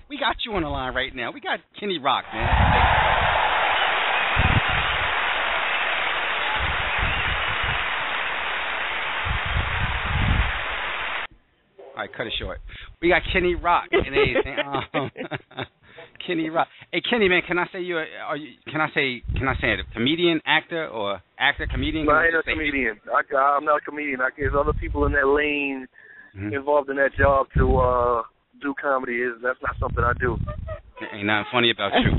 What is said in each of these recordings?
we got you on the line right now. We got Kenny Rock, man. All right, cut it short. We got Kenny Rock and everything. Kenny Rock. Hey, Kenny, man, can I say can I say a comedian, actor, or actor, comedian? No, I ain't a comedian. I'm not a comedian. There's other people in that lane involved in that job to do comedy. That's not something I do. Ain't nothing funny about you.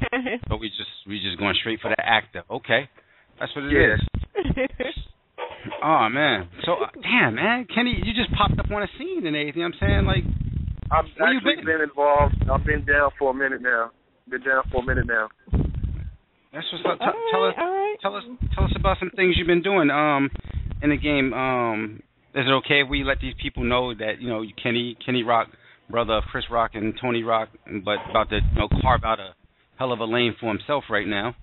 But we just going straight for the actor. Okay, that's what it is. Oh man, so damn man, Kenny, you just popped up on a scene and everything. I'm saying, like, I've actually been involved. I've been down for a minute now. That's what's up. Tell us about some things you've been doing in the game. Is it okay if we let these people know that Kenny Rock, brother of Chris Rock and Tony Rock, but about to carve out a hell of a lane for himself right now?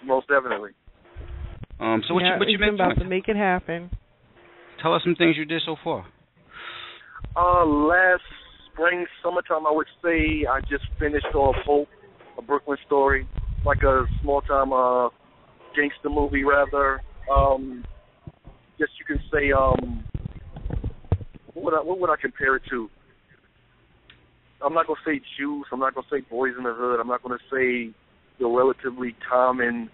Most definitely. So what you been about doing? to make it happen. Tell us some things you did so far. Last spring, summertime, I would say I just finished off Hope, a Brooklyn story, like a small-time gangster movie, rather. Guess you can say, what would I compare it to? I'm not going to say Juice. I'm not going to say Boys in the Hood. I'm not going to say the relatively common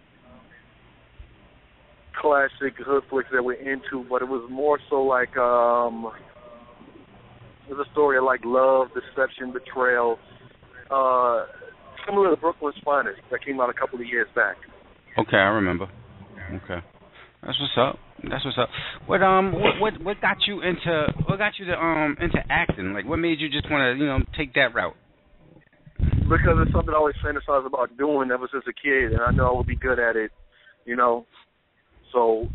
classic hood flicks that we're into, but it was more so like it was a story of like love, deception, betrayal, similar to Brooklyn's Finest that came out a couple of years back. Okay, I remember. Okay, that's what's up. What got you into acting? Like, what made you just want to take that route? Because it's something I always fantasized about doing ever since a kid, and I know I would be good at it. So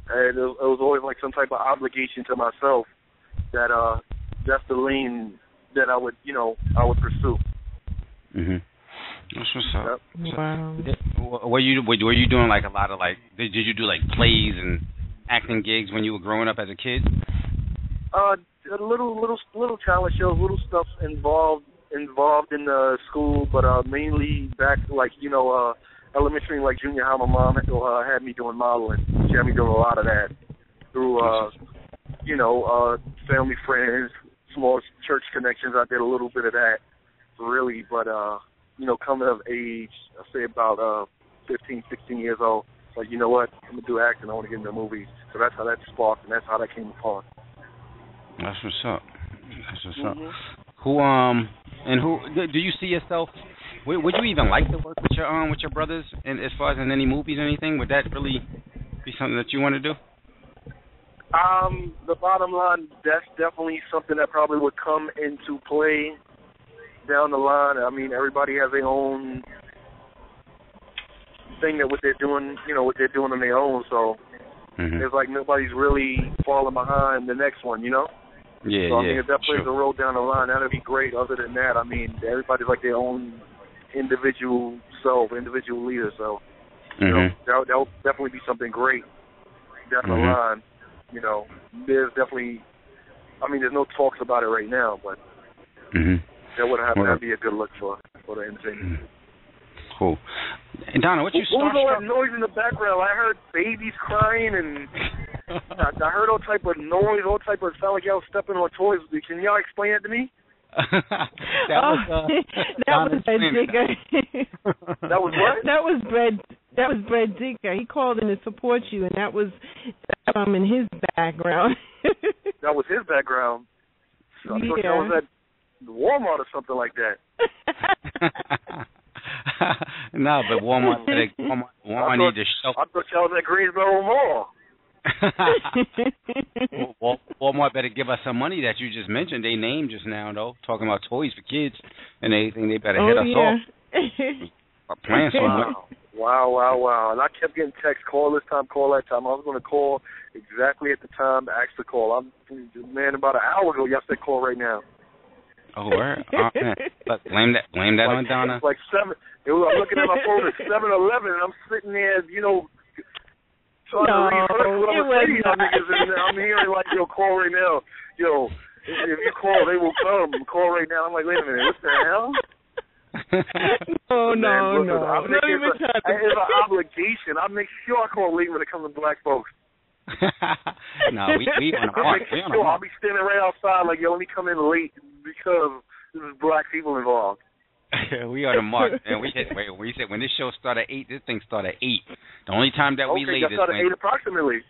it was always like some type of obligation to myself that that's the lane that I would pursue. Mhm. That's what's up. Yep. Wow. Were you doing like a lot of did you do like plays and acting gigs when you were growing up as a kid? Little talent shows, little stuff involved in the school, but mainly back elementary, like junior high, my mom had me doing modeling. She had me doing a lot of that through, family, friends, small church connections. I did a little bit of that, really. But, coming of age, I say about 15, 16 years old, like, you know what, I'm going to do acting. I want to get into movies. So that's how that sparked, and that's how that came upon. That's what's up. Mm-hmm. Who do you see yourself? Would you even like to work with your brothers, and as far as in any movies or anything? Would that really be something that you want to do? The bottom line, that's definitely something that probably would come into play down the line. I mean, everybody has their own thing that what they're doing on their own. So it's like nobody's really falling behind the next one, Yeah, so, I mean, if that plays a role down the line, that'd be great. Other than that, I mean, everybody's like their own individual self, individual leader. So, that'll definitely be something great down the line. There's definitely, there's no talks about it right now, but that would have to be a good look for the entertainment. Cool. And Donna, what you starstruck? What was all that noise in the background? I heard babies crying and I heard all type of noise, all type of sound like y'all stepping on toys. Can y'all explain that to me? that was Brad Digger. That was what? That was Brad Digger. He called in to support you, and that was in his background. That was his baground. So I thought that was at Walmart or something like that. No, but Walmart need to show. I thought y'all was at Greensboro Mall. Walmart better give us some money that you just mentioned. They named just now, though, talking about toys for kids and anything. They better hit us off. Playing somewhere. Wow. And I kept getting texts, call this time, call that time. I was going to call exactly at the time to ask the call. About an hour ago, y'all said call right now. Oh, word? Man. Look, blame that on Donna. It's like 7. I'm looking at my phone at 7:11, and I'm sitting there, trying to read what I'm saying. I'm hearing like, call right now. If you call, they will come. Call right now. I'm like, wait a minute, what the hell? No. It's an obligation. I make sure I call late when it comes to black folks. No, we on a mark. I'll be standing right outside like, yo, let me come in late because there's black people involved. We are the mark, and we said when this show started at 8, this thing started at 8. The only time that we late is when... Okay, 8 approximately.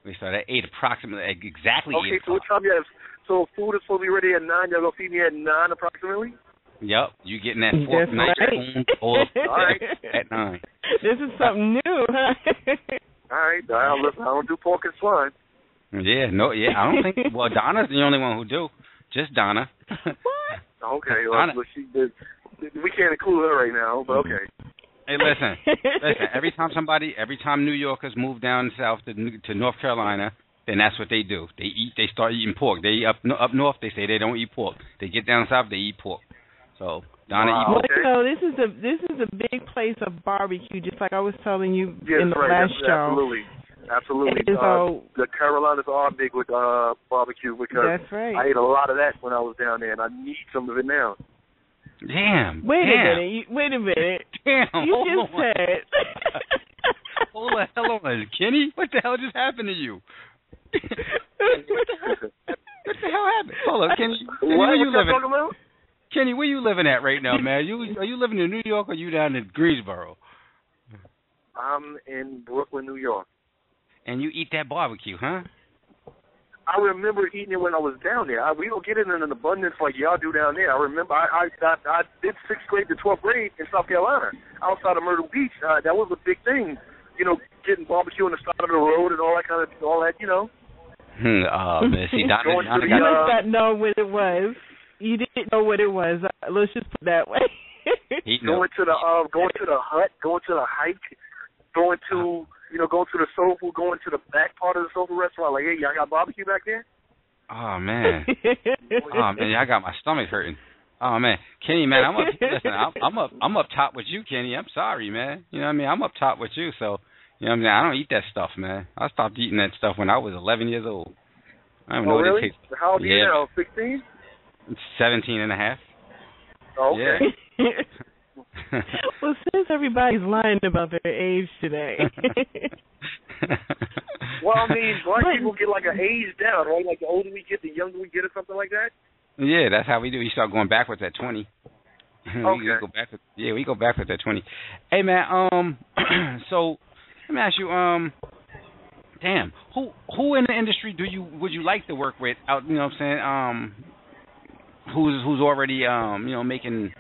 We started at 8 approximately, exactly 8 Okay, so what time you have... So food is supposed to be ready at 9, y'all gonna feed me at 9 approximately? Yep, you getting that fork nice spoon all right. At 9. This is something new, huh? All right, listen, I don't do pork and swine. Yeah, I don't think... Well, Donna's the only one who do. Just Donna. What? Okay, well, she did... We can't include her right now, but okay. Hey, listen. Every time New Yorkers move down south to North Carolina, then that's what they do. They start eating pork. They up north, they say they don't eat pork. They get down south, they eat pork. So Donna eats pork. Well, this is a big place of barbecue, just like I was telling you in the last show. Absolutely. So, the Carolinas are big with barbecue because that's right. I ate a lot of that when I was down there, and I need some of it now. Damn. Wait a minute. Damn. You just said. Hold the hell on, Kenny. What the hell just happened to you? What the hell happened? Hold on, Kenny. Where you living? Talking about? Kenny, where you living at right now, man? Are you living in New York or you down in Greensboro? I'm in Brooklyn, New York. And you eat that barbecue, huh? I remember eating it when I was down there. We don't get it in an abundance like y'all do down there. I remember I did 6th grade to 12th grade in South Carolina, outside of Myrtle Beach. That was a big thing, getting barbecue on the side of the road and all that, Oh, man, see, Donna you must not know what it was. You didn't know what it was. Let's just put it that way. Going to the hut, going to the hike, going to the soul food, going to the back part of the soul food restaurant. Like, hey, y'all got barbecue back there? Oh man, I got my stomach hurting. Oh man, Kenny, man, I'm up top with you, Kenny. I'm sorry, man. You know what I mean? I'm up top with you, so you know what I mean. I don't eat that stuff, man. I stopped eating that stuff when I was 11 years old. I don't know what really? it tastes. How old are you now? 16? 17 and a half. Oh, okay. Yeah. Well, since everybody's lying about their age today. Well, I mean, black people get like an age down, right? Like the older we get, the younger we get, or something like that. Yeah, that's how we do. We start going backwards at 20. Okay. We go backwards at 20. Hey man, so let me ask you, damn, who in the industry would you like to work with? Out, you know what I'm saying? Who's already making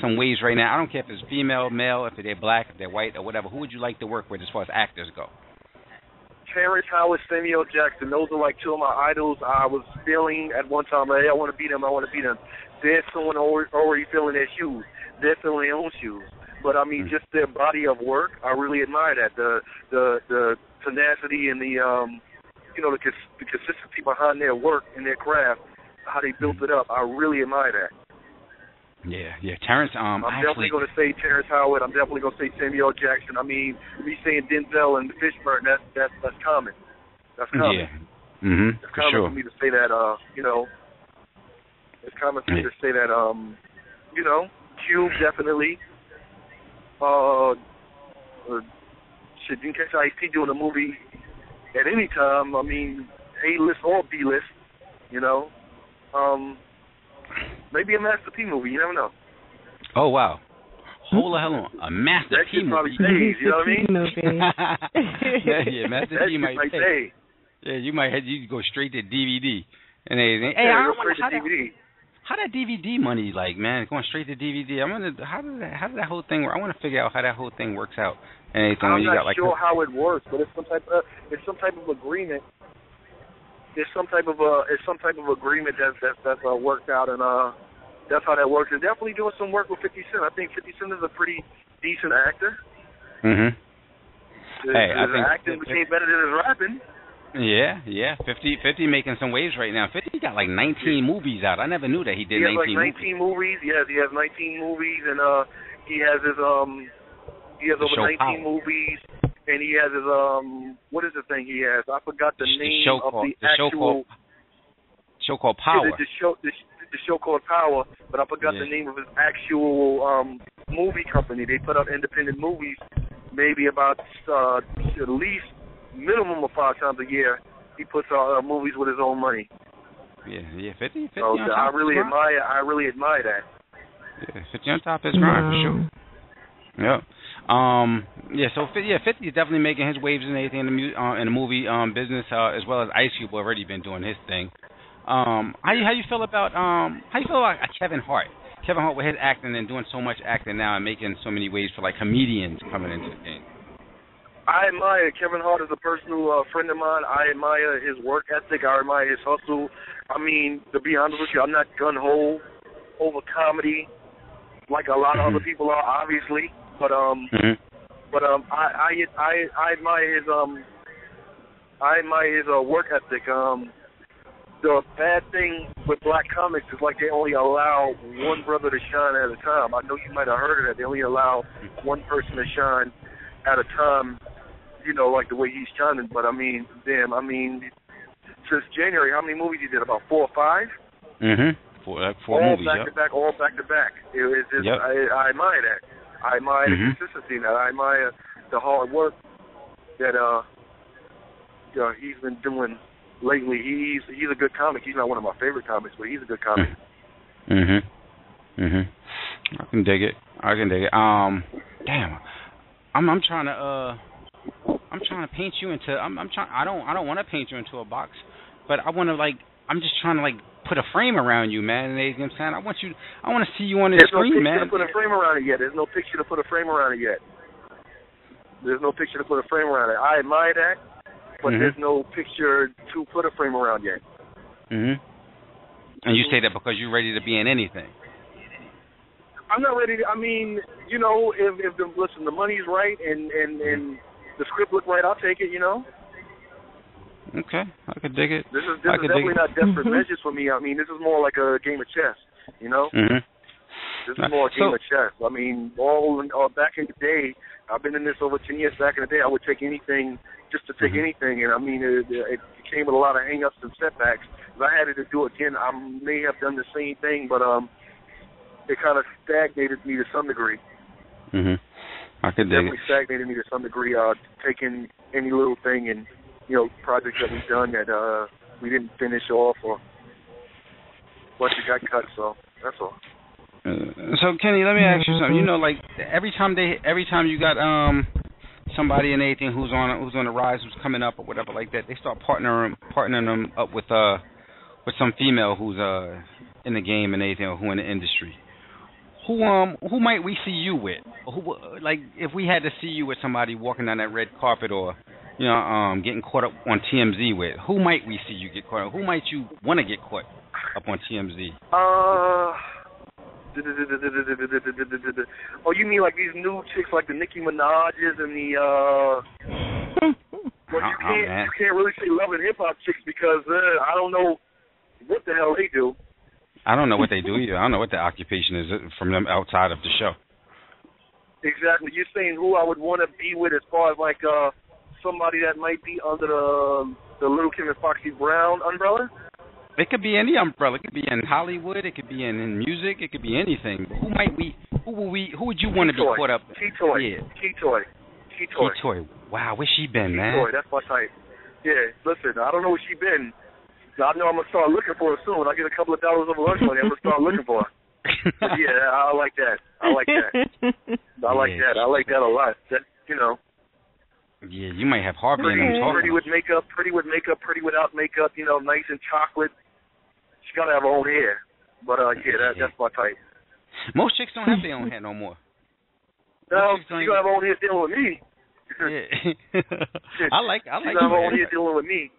some waves right now? I don't care if it's female, male, if they're black, if they're white, or whatever. Who would you like to work with as far as actors go? Terrence Howard, Samuel Jackson. Those are like two of my idols. I was feeling at one time, hey, I want to beat them. They're someone already filling their shoes. They're filling their own shoes. But I mean, just their body of work, I really admire that. The tenacity and the consistency behind their work and their craft, how they built it up. I really admire that. Yeah. Terrence, I'm definitely going to say Terrence Howard. I'm definitely going to say Samuel Jackson. I mean, me saying Denzel and Fishburne, that's common. That's common. Yeah. Mm-hmm. It's common for me to say that. It's common for me to say that. Cube definitely. You can catch Ice-T doing a movie at any time. I mean, A-list or B-list. Maybe a Master P movie. You never know. Oh wow! Hold the hell on, a Master P movie. Probably pays, you know what I mean? Yeah, Master P might pay. Yeah, you might go straight to DVD and everything. Hey, I wonder how that DVD money, like, man, going straight to DVD. I wonder how does that whole thing work? I want to figure out how that whole thing works out. And anything I'm when you not got, like, sure how it works, but it's some type of agreement. It's some type of agreement that's worked out, and that's how that works. And definitely doing some work with 50 Cent. I think 50 Cent is a pretty decent actor. Mhm. His acting became better than his rapping. Yeah. 50 making some waves right now. 50 got like 19 movies out. I never knew that he did 19 movies. He has like 19 movies. Yes, he has 19 movies, and he has over 19 movies. And he has his, what is the thing he has? I forgot the name of the actual... Show called Power. The show called Power, but I forgot the name of his actual movie company. They put out independent movies, maybe about at least minimum of 5 times a year. He puts out movies with his own money. Yeah, 50 so on top. I really admire that. Yeah, 50 on top is grind for sure. Yep. So 50 is definitely making his waves and anything in the movie business, as well as Ice Cube already been doing his thing. How you feel about Kevin Hart? Kevin Hart with his acting and doing so much acting now and making so many waves for like comedians coming into the game. I admire Kevin Hart as a personal friend of mine. I admire his work ethic. I admire his hustle. I mean, to be honest with you, I'm not gun-ho over comedy like a lot of other people are, obviously. But I admire his work ethic. The bad thing with black comics is like they only allow one brother to shine at a time. I know you might have heard of that. They only allow one person to shine at a time, you know, like the way he's shining. But I mean, since January, how many movies he did? About 4 or 5? Four all movies, back to back. It just, I admire that. I admire the consistency in that. I admire the hard work that he's been doing lately. He's a good comic. He's not one of my favorite comics, but he's a good comic. I can dig it. Damn. I'm trying to paint you into. I don't want to paint you into a box, but I want to I'm just trying to put a frame around you, man. And you know what I'm saying? I want to see you on the screen, man. There's no picture to put a frame around it yet. There's no picture to put a frame around it. I admire that, but there's no picture to put a frame around yet. And you say that because you're ready to be in anything. I'm not ready to, I mean, you know, if the money's right and the script look right, I'll take it, you know. Okay, I could dig it. This is definitely not desperate measures for me. I mean, this is more like a game of chess, you know? This is more a game of chess. I mean, back in the day, I've been in this over 10 years. Back in the day, I would take anything just to take anything, and I mean, it came with a lot of hang-ups and setbacks. If I had to do it again, I may have done the same thing, but it kind of stagnated me to some degree. I could dig it. Definitely stagnated me to some degree, taking any little thing and, you know, projects that we've done that we didn't finish off or bunch of got cut, so that's all. So Kenny, let me ask you something. You know, like every time you got somebody in anything who's on the rise, who's coming up or whatever like that, they start partnering them up with some female who's in the game and anything, or who in the industry. Who might we see you with? Who, like, if we had to see you with somebody walking down that red carpet, or you know, getting caught up on TMZ with, who might we see you get caught up? Who might you want to get caught up on TMZ? Oh, you mean like these new chicks, like the Nicki Minaj's and the well, you can't really say love and hip hop chicks because I don't know what the hell they do. I don't know what they do either. I don't know what their occupation is from them outside of the show. Exactly. You're saying who I would want to be with as far as like somebody that might be under the Little Kim and Foxy Brown umbrella? It could be any umbrella. It could be in Hollywood. It could be in music. It could be anything. But who would you want to be caught up? T-Toy. Yeah. T-Toy. Wow, where's she been, man? T-Toy, that's my type. Yeah, listen, I don't know where she been. I know I'm going to start looking for her soon. When I get a couple of dollars over lunch money, I'm going to start looking for her. But yeah, I like that. I like that a lot. That, you know. Yeah, you might have Harvey in them talking. Pretty with makeup, pretty without makeup, you know, nice and chocolate. She got to have her own hair. But, that's my type. Most chicks don't have their own hair no more. No, she got to have her own hair dealing with me. Yeah. I like she got to have her own hair dealing with me.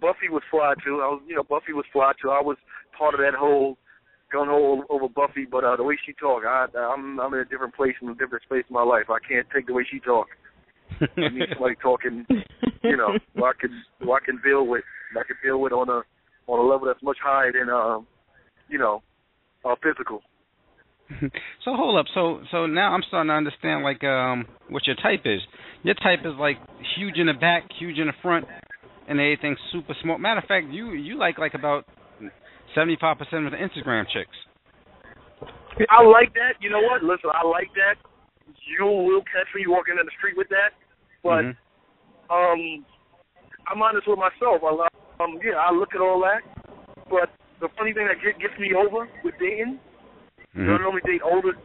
Buffy was fly too. Buffy was fly too. I was part of that whole gun hole over Buffy, but the way she talk, I'm in a different place, in a different space in my life. I can't take the way she talk. I need somebody talking, you know, who I can deal with. I can deal with on a level that's much higher than physical. So hold up. So now I'm starting to understand like what your type is. Your type is like huge in the back, huge in the front, and everything's super small. Matter of fact, you like about 75% of the Instagram chicks. I like that. You know what? Listen, I like that. You will catch me walking in the street with that. But I'm honest with myself. I look at all that. But the funny thing that gets me over with dating, I normally date older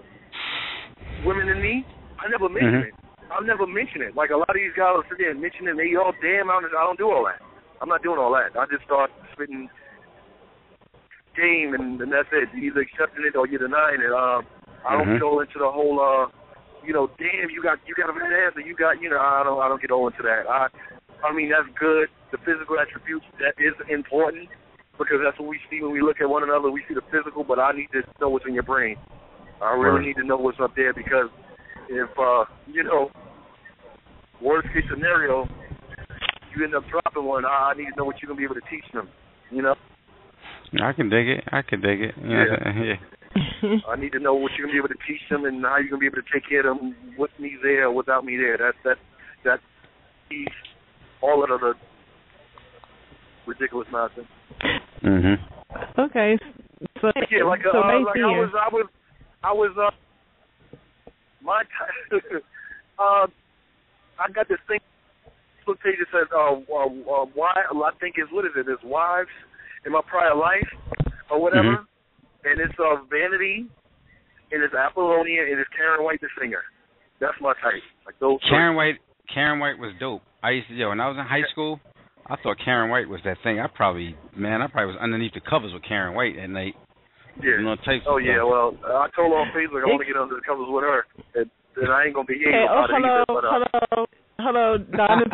women than me. I never mention it. I'll never mention it. Like a lot of these guys will sit there and mention it, and they all damn out. I don't do all that. I'm not doing all that. I just start spitting game, and that's it. You're either accepting it or you're denying it. I don't go into the whole, damn, you got a bad ass, or you got, I don't get all into that. I mean, that's good. The physical attributes, that is important, because that's what we see when we look at one another. We see the physical, but I need to know what's in your brain. I really need to know what's up there, because if, worst case scenario, you end up dropping one, I need to know what you're going to be able to teach them, I can dig it. Yeah. I need to know what you're going to be able to teach them and how you're going to be able to take care of them with me there or without me there. That's all of the ridiculous nonsense. Okay. So, yeah, I got this thing. This page that says, why, I think is, what is it? It's wives in my prior life or whatever. And it's Vanity, and it's Apollonia, and it's Karen White, the singer. That's my type. Like those. Karen White was dope. When I was in high school, I thought Karen White was that thing. I probably was underneath the covers with Karen White at night. Yeah. Stuff. Well, I told her on Facebook I want to get under the covers with her, and I ain't gonna be here about it either. Hello, Donna's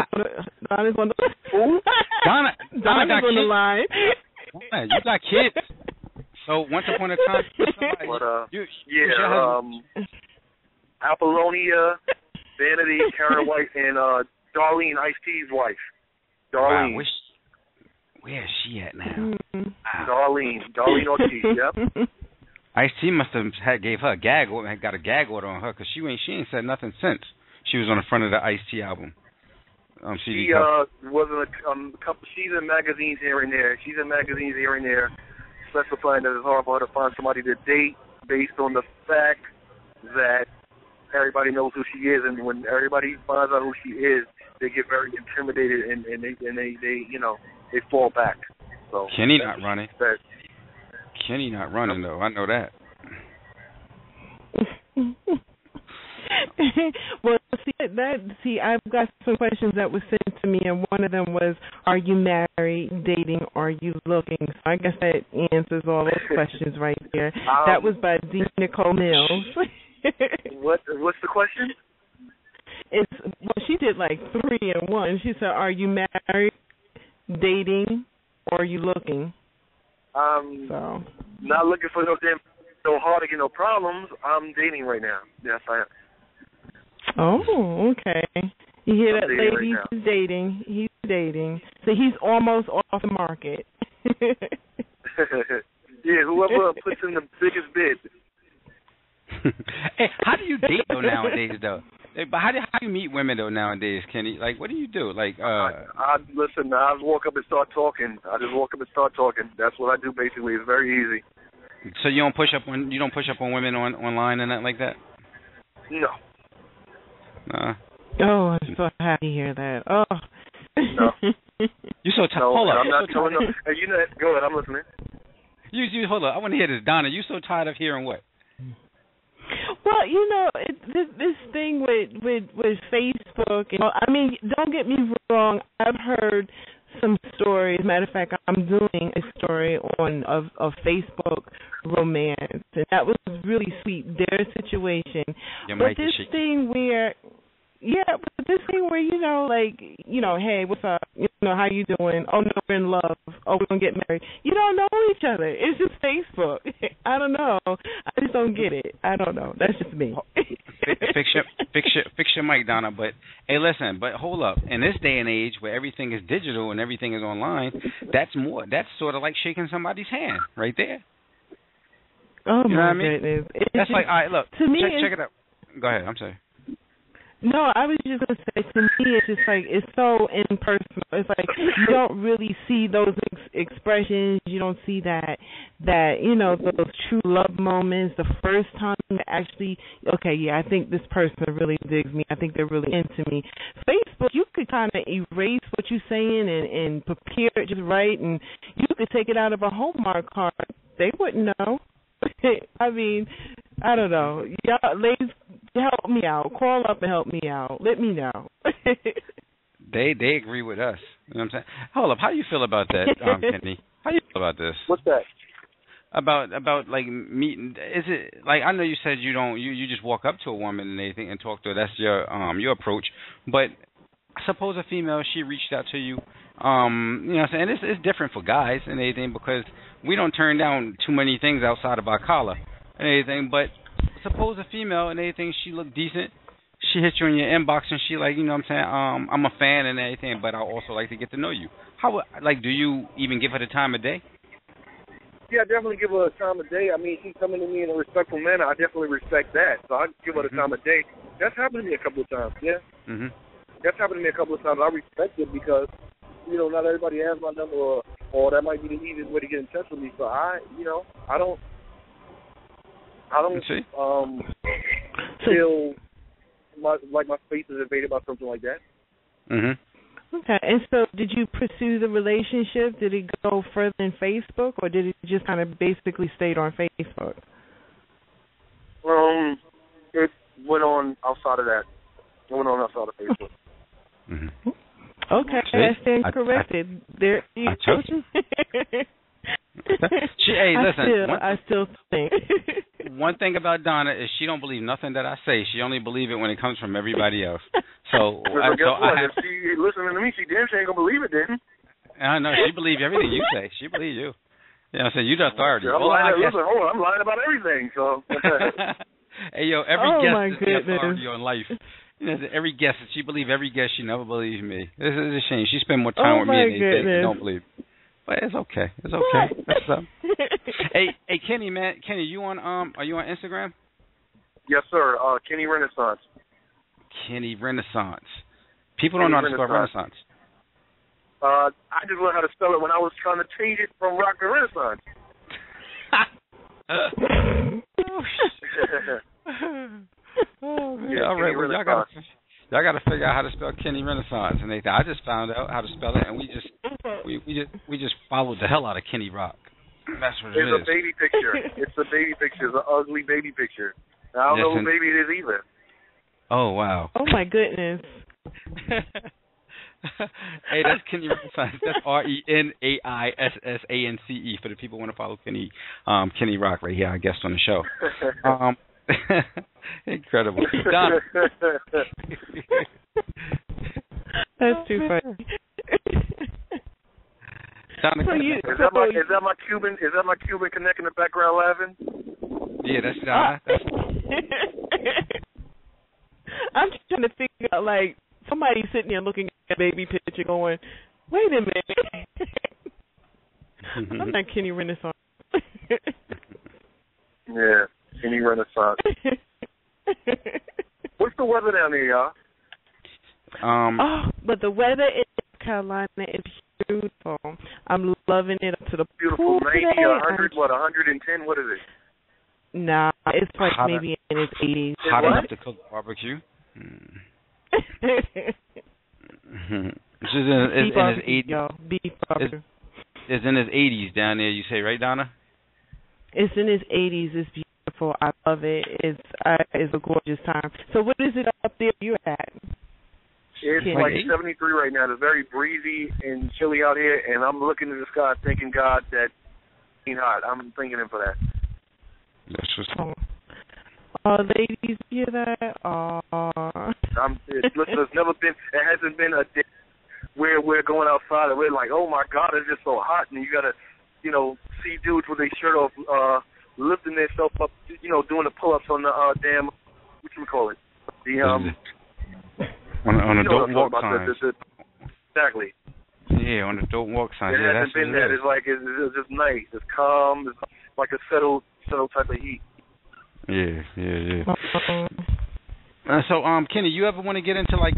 on the Who? Donna Donna's on the line. Donna, you got kids. So once upon a time, Apollonia, Vanity, Karen White, and Darlene, Ice-T's wife. Darlene. Wow, where is she at now? Wow. Darlene Ortiz. Yep. Ice-T must have got a gag order on her, because she ain't said nothing since she was on the front of the Ice-T album. CD she was in a couple. She's in magazines here and there. Specifying that it's hard for her to find somebody to date based on the fact that everybody knows who she is, and when everybody finds out who she is, they get very intimidated and they fall back. So Kenny not running. Kenny not running though. I know that. Well, I've got some questions that were sent to me, and one of them was, are you married, dating, or are you looking? So I guess that answers all those questions right there. That was by D. Nicole Mills. What's the question? She did like 3 in 1. She said, are you married, dating, or are you looking? Not looking for no heartache and no problems. I'm dating right now. Yes, I am. Oh, okay. You hear that, ladies? Right He's dating. So he's almost off the market. Yeah, whoever puts in the biggest bid. Hey, how do you date though nowadays though? But how do you meet women though nowadays, Kenny? Like, what do you do? Like, listen. I just walk up and start talking. That's what I do basically. It's very easy. So you don't push up on women online and that like that? No. Oh, I'm so happy to hear that. Oh. No. You're so tired. No, hold up. I'm not telling them. Go ahead. I'm listening. You hold up. I want to hear this, Donna. You so tired of hearing what? Well, this thing with Facebook. I mean, don't get me wrong. I've heard some stories. Matter of fact, I'm doing a story of Facebook romance, and that was really sweet. Their situation, but this thing where hey, what's up? How you doing? Oh no, we're in love. Oh, we're gonna get married. You don't know each other. It's just Facebook. I don't know. I just don't get it. I don't know. That's just me. Fix your mic, Donna. But hey, listen. But hold up. In this day and age where everything is digital and everything is online, that's sort of like shaking somebody's hand right there. Oh you know my what I mean? goodness! That's like, all right. Look, to me, check it out. Go ahead. I'm sorry. No, I was just gonna say, to me, it's just like it's so impersonal. It's like you don't really see those expressions. You don't see that those true love moments. The first time you actually, okay, yeah, I think this person really digs me. I think they're really into me. Facebook, you could kind of erase what you're saying and prepare it just right, and you could take it out of a Hallmark card. They wouldn't know. I mean, I don't know. Y'all, ladies, help me out. Call up and help me out. Let me know. They agree with us. You know what I'm saying? Hold up. How do you feel about that, Kenny? How do you feel about this? What's that? About like meeting. Is it like, I know you said you just walk up to a woman and anything and talk to her. That's your approach. But suppose a female, she reached out to you. You know what I'm saying? It's different for guys and anything, because we don't turn down too many things outside of our collar and anything. But suppose a female and anything, she look decent, she hits you in your inbox and she like, you know what I'm saying, I'm a fan and anything, but I also like to get to know you. How, like, do you even give her the time of day? Yeah, I definitely give her a time of day. I mean, she's coming to me in a respectful manner. I definitely respect that. So I give her the time of day. That's happened to me a couple of times, yeah. That's happened to me a couple of times. I respect it because, not everybody has my number, or that might be the easiest way to get in touch with me. So I don't feel like my space is invaded by something like that. Okay, and so did you pursue the relationship? Did it go further than Facebook, or did it just kind of basically stayed on Facebook? It went on outside of that. It went on outside of Facebook. Okay, I stand corrected. There, I told you. Hey, listen. I still think. One thing about Donna is she don't believe nothing that I say. She only believe it when it comes from everybody else. So, if she listening to me, she damn sure ain't gonna believe it then. I know, she believes everything you say. She believes you. You know what I'm saying? You're the authority. I'm lying about everything. So. Hey, yo, every guest is the authority on life. Every guest, she believes every guest. She never believes me. This is a shame. She spend more time with me than they don't believe. But it's okay. It's okay. That's Hey, Kenny, man. Kenny, you on are you on Instagram? Yes, sir. Kenny Renaissance. Kenny Renaissance. People don't know how to spell Renaissance. I just learned how to spell it when I was trying to change it from rock to Renaissance. Yeah, all right. Well, y'all gotta figure out how to spell Kenny Renaissance and anything. I just found out how to spell it, and we just followed the hell out of Kenny Rock. That's what it is. It's a baby picture. It's a baby picture. It's an ugly baby picture. I don't know who baby it is either. Oh wow. Oh my goodness. Hey, that's Kenny Renaissance. That's RENAISSANCE for the people who want to follow Kenny Rock right here, our guest on the show. Incredible. Donna. That's too funny. Donna, is that my Cuban connect in the background laughing? Yeah, that's Donna. I'm just trying to figure out, like, somebody sitting there looking at a baby picture going, wait a minute. I'm not Kenny Renaissance. Yeah, Kenny Renaissance. What's the weather down there, y'all? But the weather in Carolina is beautiful. I'm loving it up to the beautiful. 90, 100, 110, what is it? Nah, it's like maybe in its 80s. Hot enough to cook barbecue? It's in his 80s. Beef barbecue. It's in his 80s down there, you say, right, Donna? It's in his 80s. It's beautiful. I love it. It's a gorgeous time. So what is it up there you're at? It's like 73 right now. It's very breezy and chilly out here, and I'm looking at the sky thanking God that it's hot. I'm thanking him for that. That's just... ladies, hear that? Listen, it hasn't been a day where we're going outside and we're like, oh my God, it's just so hot, and you gotta, see dudes with their shirt off, lifting themselves up, doing the pull-ups on the damn, what you call it, the on the don't walk sign. Exactly. Yeah, on the don't walk sign. It hasn't been that. It's like it's just nice. It's calm. It's like a settled type of heat. Yeah. So, Kenny, you ever want to get into like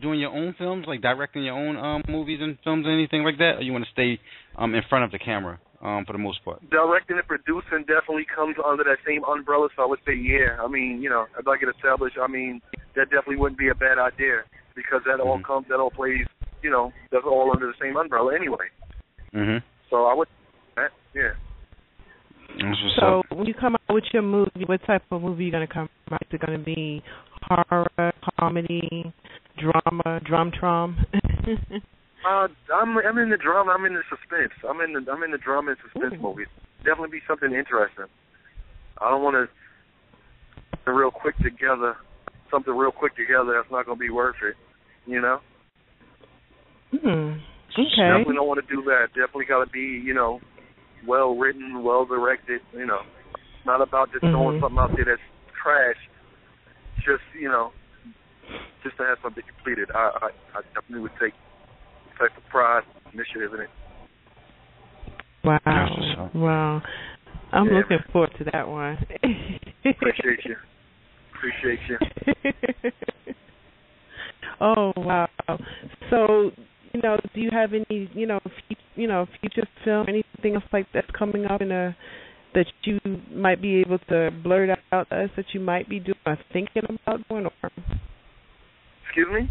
doing your own films, like directing your own movies and films, or anything like that, or you want to stay in front of the camera for the most part? Directing and producing definitely comes under that same umbrella, so I would say yeah. I mean, if I get established, I mean, that definitely wouldn't be a bad idea because that all plays, that's all under the same umbrella anyway. Mhm. So I would, yeah. So when you come out with your movie, what type of movie are you going to come out? Is it going to be horror, comedy, drama, drum-trom? I'm in the drama. I'm in the suspense. I'm in the drama and suspense movies. Definitely be something interesting. I don't want to something real quick together that's not going to be worth it. Okay. Definitely don't want to do that. Definitely got to be well written, well directed. Not about just throwing something out there that's trash. Just just to have something completed. I definitely would take type of pride, initiative in it. Wow. Wow. I'm looking forward to that one. Appreciate you. Oh, wow. So, do you have any, future film, anything else like that's coming up that you might be able to blurt out to us that you might be doing or thinking about doing? Or? Excuse me?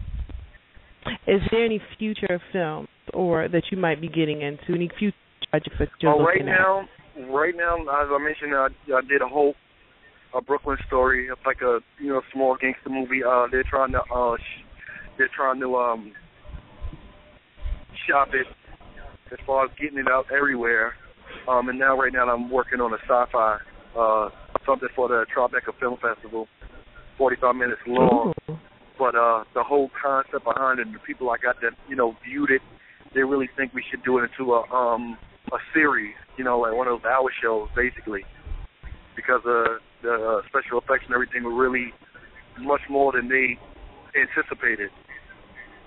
Is there any future films or that you might be getting into, any future projects that you're looking at? Right now, as I mentioned, I did a Brooklyn story. It's like a small gangster movie. They're trying to shop it as far as getting it out everywhere. And right now I'm working on a sci-fi something for the Tribeca Film Festival, 45 minutes long. Ooh. But the whole concept behind it, the people I got that viewed it, they really think we should do it into a series, like one of those hour shows, basically, because the special effects and everything were really much more than they anticipated.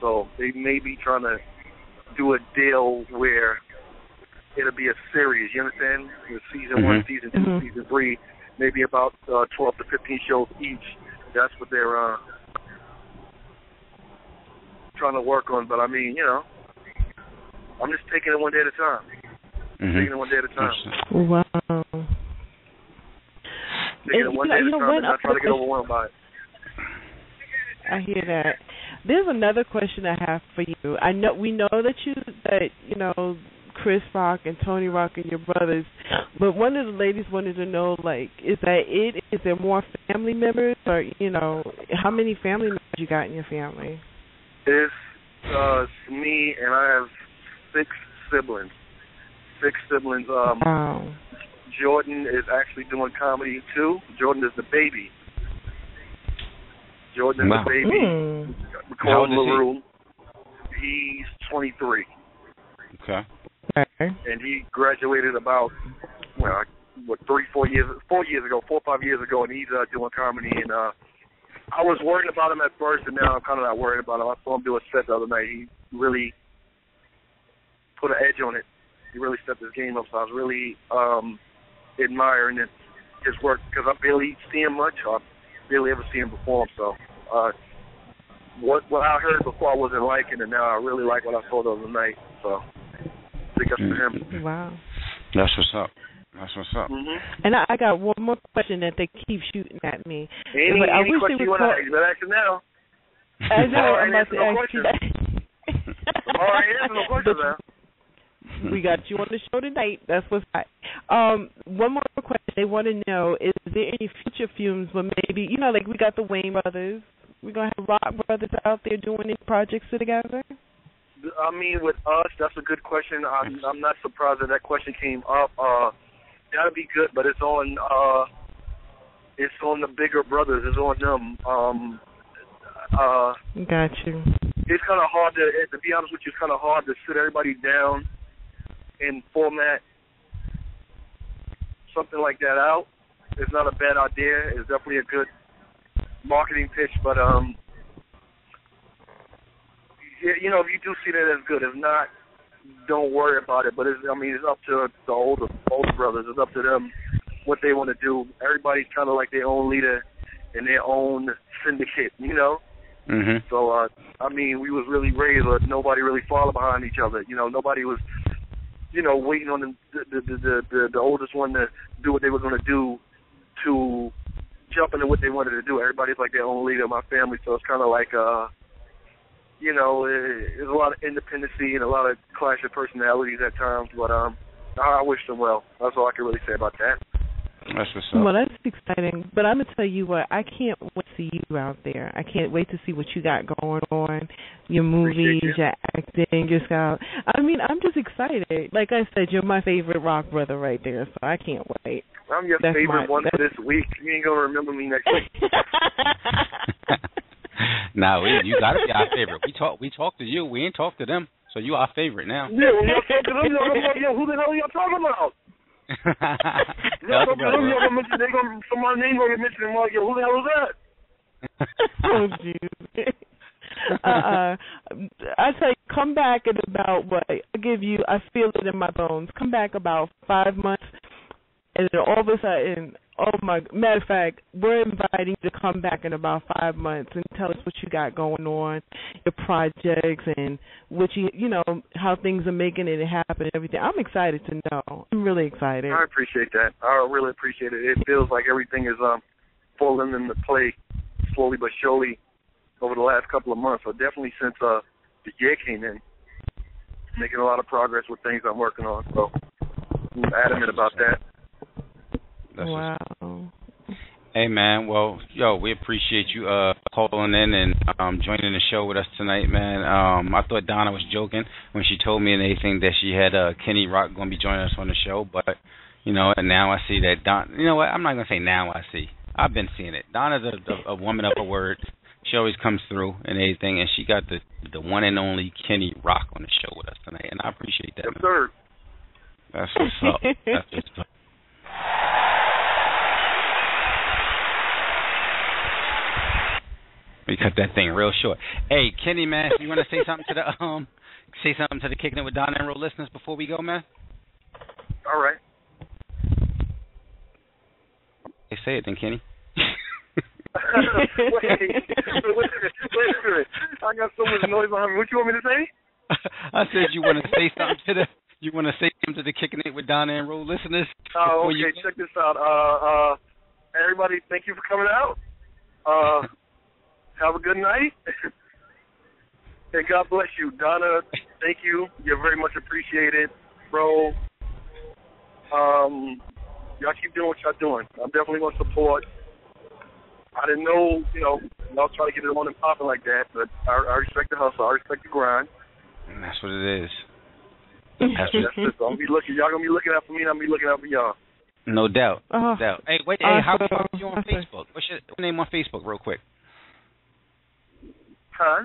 So they may be trying to do a deal where it'll be a series, you understand? Season 1, Season 2, Season 3, maybe about 12 to 15 shows each. That's what they're trying to work on. But I mean, I'm just taking it one day at a time. Taking it one day at a time. Wow. Taking it one day at a time and not trying to get overwhelmed by it. I hear that. There's another question I have for you. We know that Chris Rock and Tony Rock and your brothers, but one of the ladies wanted to know, is that it? Is there more family members, or how many family members you got in your family? It's me, and I have 6 siblings. 6 siblings. Wow. Jordan is actually doing comedy too. Jordan is the baby. Jordan is the baby. How old is he? He's 23. Okay. And he graduated about 4 years ago, 4 or 5 years ago, and he's doing comedy. And I was worried about him at first, and now I'm kind of not worried about him. I saw him do a set the other night. He really put an edge on it. He really stepped his game up. So I was really admiring his work because I barely see him much. I barely ever see him perform. So what I heard before I wasn't liking, and now I really like what I saw the other night. So I think that's for him. Wow. That's what's up. And I got one more question that they keep shooting at me. Any question you want to ask, you better ask it now. I know. I'm about to ask you that. All right, answer no questions now. We got you on the show tonight. That's what's hot. One more question. They want to know, is there any future films where maybe, we got the Wayne brothers. We're going to have Rock brothers out there doing any projects together? I mean, with us, that's a good question. I'm not surprised that question came up. That'll be good, but it's on the bigger brothers. It's on them. Got you. It's kind of hard to be honest with you, it's kind of hard to sit everybody down and format something like that out. It's not a bad idea. It's definitely a good marketing pitch, but if you do see that, that's good. If not, don't worry about it. But it's up to the older brothers. It's up to them what they want to do. Everybody's kind of like their own leader in their own syndicate, you know. Mhm. So I mean, we was really raised, but nobody really followed behind each other. You know, nobody was, you know, waiting on the oldest one to do what they were going to do to jump into what they wanted to do. Everybody's like their own leader in my family, so it's kind of like, you know, there's a lot of independency and a lot of clash of personalities at times, but I wish them well. That's all I can really say about that. That's what's up. Well, that's exciting. But I'm going to tell you what, I can't wait to see you out there. I can't wait to see what you got going on, your movies, your acting, your style. I mean, I'm just excited. Like I said, you're my favorite rock brother right there, so I can't wait. I'm your favorite one for this week. You ain't going to remember me next week. No, you got to be our favorite. We talk to you. We ain't talk to them, so you our favorite now. Yeah, when y'all talk to them, y'all like, yo, who the hell are y'all talking about? Y'all talk to them, y'all gonna mention, somebody's name gonna get mentioned, and like, yo, who the hell is that? Oh, jeez. I tell you, come back in about what? I feel it in my bones. Come back about 5 months, and then all of a sudden, matter of fact, we're inviting you to come back in about 5 months and tell us what you got going on, your projects, and what you know, how things are making it happen and everything. I'm excited to know. I'm really excited. I appreciate that. I really appreciate it. It feels like everything is falling into play slowly but surely over the last couple of months. So definitely since the year came in, making a lot of progress with things I'm working on. So I'm adamant about that. Wow. Hey, man. Well, we appreciate you calling in and joining the show with us tonight, man. I thought Donna was joking when she told me and everything that she had Kenny Rock going to be joining us on the show, but, you know, and now I see that Donna, you know what, I'm not going to say now I see. I've been seeing it. Donna's a woman of her word. She always comes through and everything, and she got the one and only Kenny Rock on the show with us tonight, and I appreciate that, yes, man. Sir. That's what's up. That's what's up. We cut that thing real short. Hey, Kenny, man, you want to say something to the Kickin' It with Donna and Ro listeners before we go, man? All right. Hey, say it then, Kenny. wait a minute. I got so much noise behind me. What you want me to say? I said you want to say something to the Kickin' It with Donna and Ro listeners. Oh, okay. Check this out. Everybody, thank you for coming out. Have a good night. And God bless you. Donna, thank you. You're very much appreciated. Bro, y'all keep doing what y'all doing. I'm definitely going to support. I didn't know, you know, y'all try to get it on and popping like that, but I respect the hustle. I respect the grind. And that's what it is. That's it. So y'all going to be looking out for me, and I'm going to be looking out for y'all. No doubt. No doubt. Hey, wait. Hey, how are you on Facebook? What's your name on Facebook, real quick? Huh?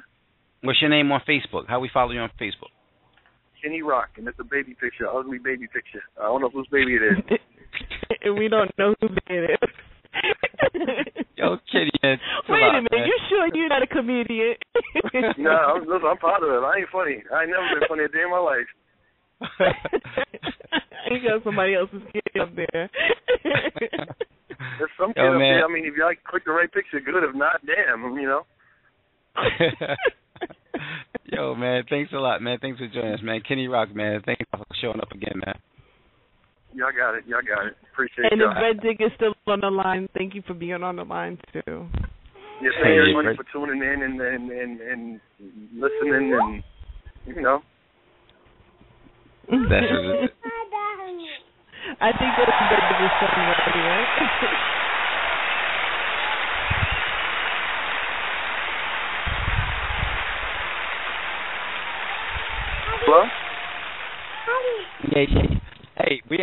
What's your name on Facebook? How we follow you on Facebook? Kenny Rock, and it's a baby picture, ugly baby picture. I don't know whose baby it is. And we don't know who it is. Yo, Kenny, man. Wait a minute, you sure you're not a comedian? No, I'm proud of it. I ain't funny. I ain't never been funny a day in my life. You got somebody else's kid up there. There's some kid up there. I mean, if y'all click the right picture, good. If not, damn, you know. Yo, man, thanks a lot, man. Thanks for joining us, man. Kenny Rock, man. Thanks for showing up again, man. Y'all got it. Appreciate it. And if Red Dig is still on the line, thank you for being on the line, too. Yeah, thank everybody for tuning in and listening and, you know. That's it. I think that's Red Dig is still ready, right? Hello? Yeah. Hey, we